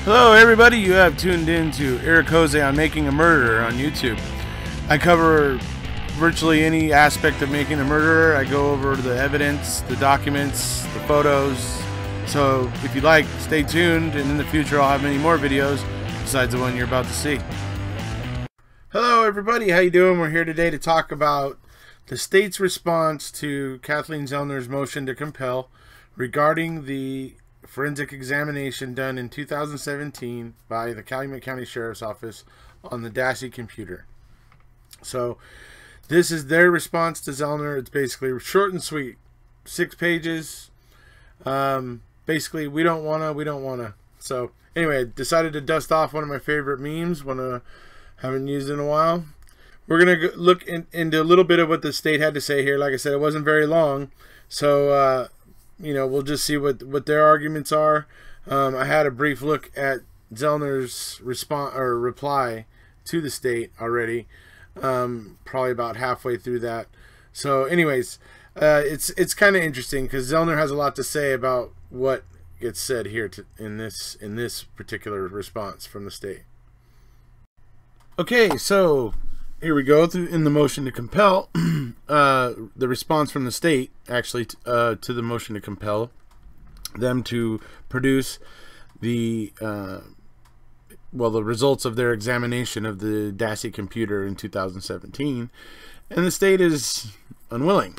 Hello everybody, you have tuned in to Eric Jose on Making a Murderer on YouTube. I cover virtually any aspect of making a murderer. I go over the evidence, the documents, the photos. So if you like, stay tuned, and in the future I'll have many more videos besides the one you're about to see. Hello everybody, how you doing? We're here today to talk about the state's response to Kathleen Zellner's motion to compel regarding the forensic examination done in 2017 by the Calumet County Sheriff's Office on the Dassey computer. So this is their response to Zellner. It's basically short and sweet, 6 pages. Basically, we don't wanna. So anyway, I decided to dust off one of my favorite memes, one I haven't used in a while. We're gonna look into a little bit of what the state had to say here. Like I said, it wasn't very long, so you know, we'll just see what their arguments are. I had a brief look at Zellner's reply to the state already, probably about halfway through that. So anyways, it's kind of interesting because Zellner has a lot to say about what gets said here in this particular response from the state. Okay, so here we go in the motion to compel. The response from the state, actually, to the motion to compel them to produce the results of their examination of the Dassey computer in 2017, and the state is unwilling,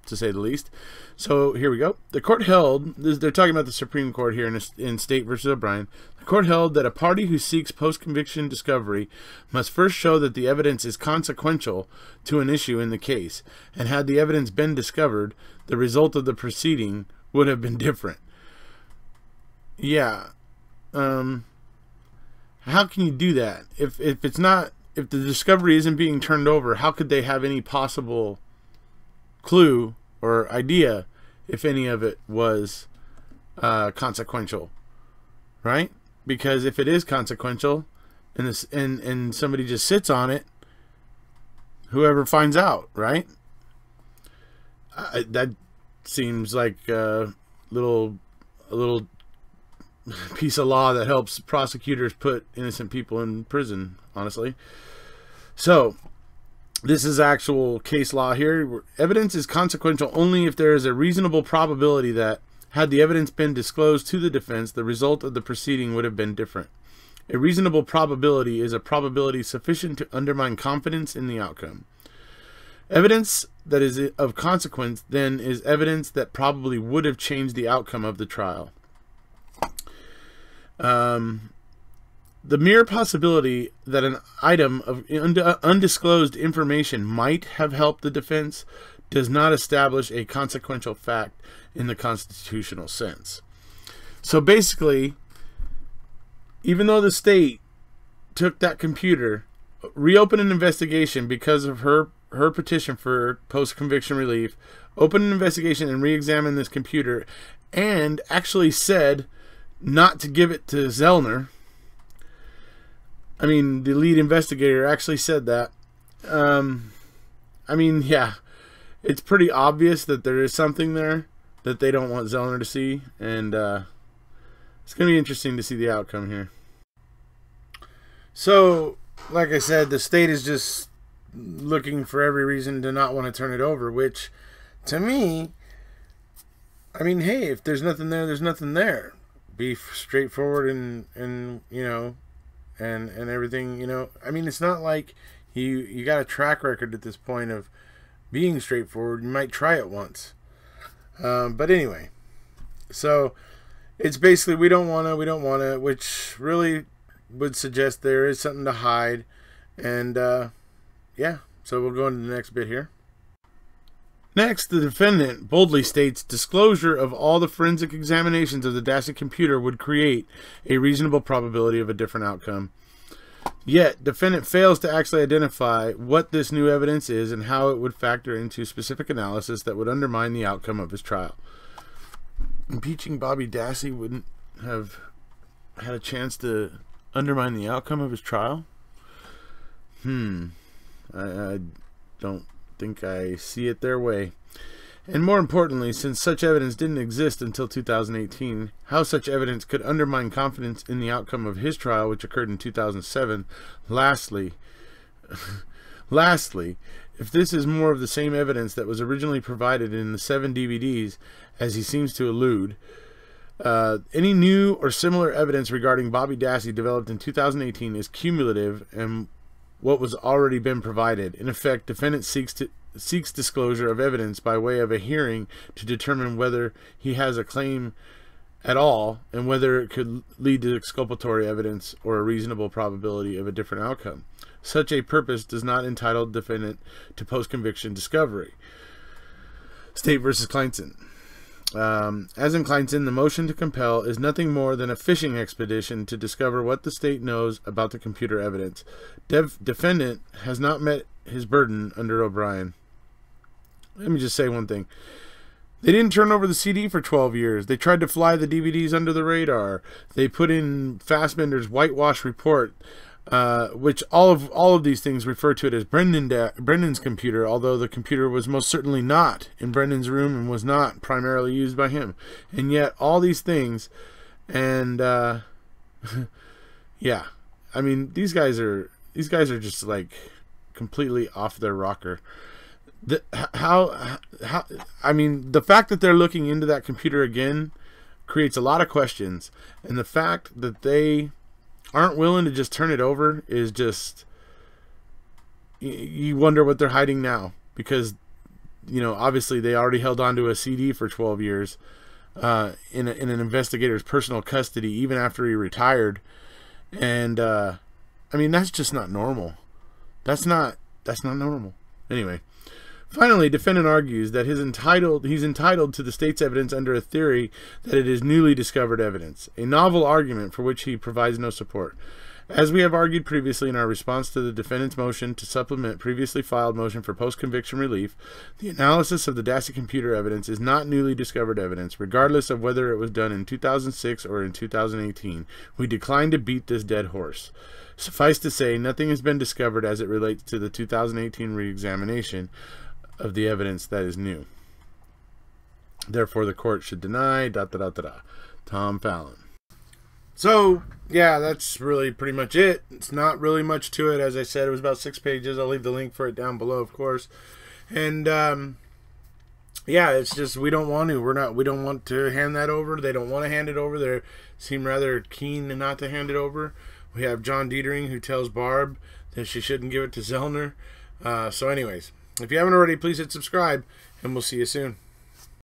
to say the least. So here we go. The court held, they're talking about the Supreme Court here in State versus O'Brien. The court held that a party who seeks post-conviction discovery must first show that the evidence is consequential to an issue in the case, and had the evidence been discovered, the result of the proceeding would have been different. Yeah. How can you do that? If the discovery isn't being turned over, how could they have any possible clue or idea if any of it was consequential, right? Because if it is consequential and somebody just sits on it, whoever finds out, right? That seems like a little piece of law that helps prosecutors put innocent people in prison, honestly. So this is actual case law here. Evidence is consequential only if there is a reasonable probability that, had the evidence been disclosed to the defense, the result of the proceeding would have been different. A reasonable probability is a probability sufficient to undermine confidence in the outcome. Evidence that is of consequence, then, is evidence that probably would have changed the outcome of the trial. The mere possibility that an item of undisclosed information might have helped the defense does not establish a consequential fact in the constitutional sense. So basically, even though the state took that computer, reopened an investigation because of her petition for post-conviction relief, opened an investigation and re-examined this computer, and actually said not to give it to Zellner. I mean, the lead investigator actually said that. I mean, yeah, it's pretty obvious that there is something there that they don't want Zellner to see, and it's going to be interesting to see the outcome here. So, like I said, the state is just looking for every reason to not want to turn it over, which, to me, I mean, hey, if there's nothing there, there's nothing there. Be straightforward and you know, and everything, you know. I mean, it's not like you got a track record at this point of being straightforward. You might try it once, but anyway, so it's basically we don't want to, which really would suggest there is something to hide, and yeah. So we'll go into the next bit here. Next, the defendant boldly states disclosure of all the forensic examinations of the Dassey computer would create a reasonable probability of a different outcome. Yet, defendant fails to actually identify what this new evidence is and how it would factor into specific analysis that would undermine the outcome of his trial. Impeaching Bobby Dassey wouldn't have had a chance to undermine the outcome of his trial? I don't think I see it their way. And more importantly, since such evidence didn't exist until 2018, how such evidence could undermine confidence in the outcome of his trial, which occurred in 2007. Lastly, if this is more of the same evidence that was originally provided in the 7 DVDs, as he seems to allude, any new or similar evidence regarding Bobby Dassey developed in 2018 is cumulative and what was already been provided. In effect, defendant seeks disclosure of evidence by way of a hearing to determine whether he has a claim at all and whether it could lead to exculpatory evidence or a reasonable probability of a different outcome. Such a purpose does not entitle the defendant to post-conviction discovery. State versus Kleinson. As in Kleinson, the motion to compel is nothing more than a fishing expedition to discover what the state knows about the computer evidence. Defendant has not met his burden under O'Brien. Let me just say one thing. They didn't turn over the CD for 12 years. They tried to fly the DVDs under the radar. They put in Fassbender's whitewash report, which all of these things refer to it as Brendan's computer, although the computer was most certainly not in Brendan's room and was not primarily used by him. And yet all these things, and yeah, I mean these guys are just like completely off their rocker. I mean, the fact that they're looking into that computer again creates a lot of questions, and the fact that they aren't willing to just turn it over is just, you wonder what they're hiding now, because, you know, obviously they already held on to a CD for 12 years in an investigator's personal custody even after he retired, and I mean that's just not normal. That's not normal. Anyway, finally, defendant argues that he's entitled to the state's evidence under a theory that it is newly discovered evidence, a novel argument for which he provides no support. As we have argued previously in our response to the defendant's motion to supplement previously filed motion for post-conviction relief, the analysis of the Dassey computer evidence is not newly discovered evidence, regardless of whether it was done in 2006 or in 2018. We decline to beat this dead horse. Suffice to say, nothing has been discovered as it relates to the 2018 re-examination of the evidence that is new. Therefore, the court should deny, Tom Fallon. So, yeah, that's really pretty much it. It's not really much to it. As I said, it was about 6 pages. I'll leave the link for it down below, of course. And, yeah, it's just we don't want to. We don't want to hand that over. They don't want to hand it over. They seem rather keen not to hand it over. We have John Dietering who tells Barb that she shouldn't give it to Zellner. So anyways, if you haven't already, please hit subscribe, and we'll see you soon.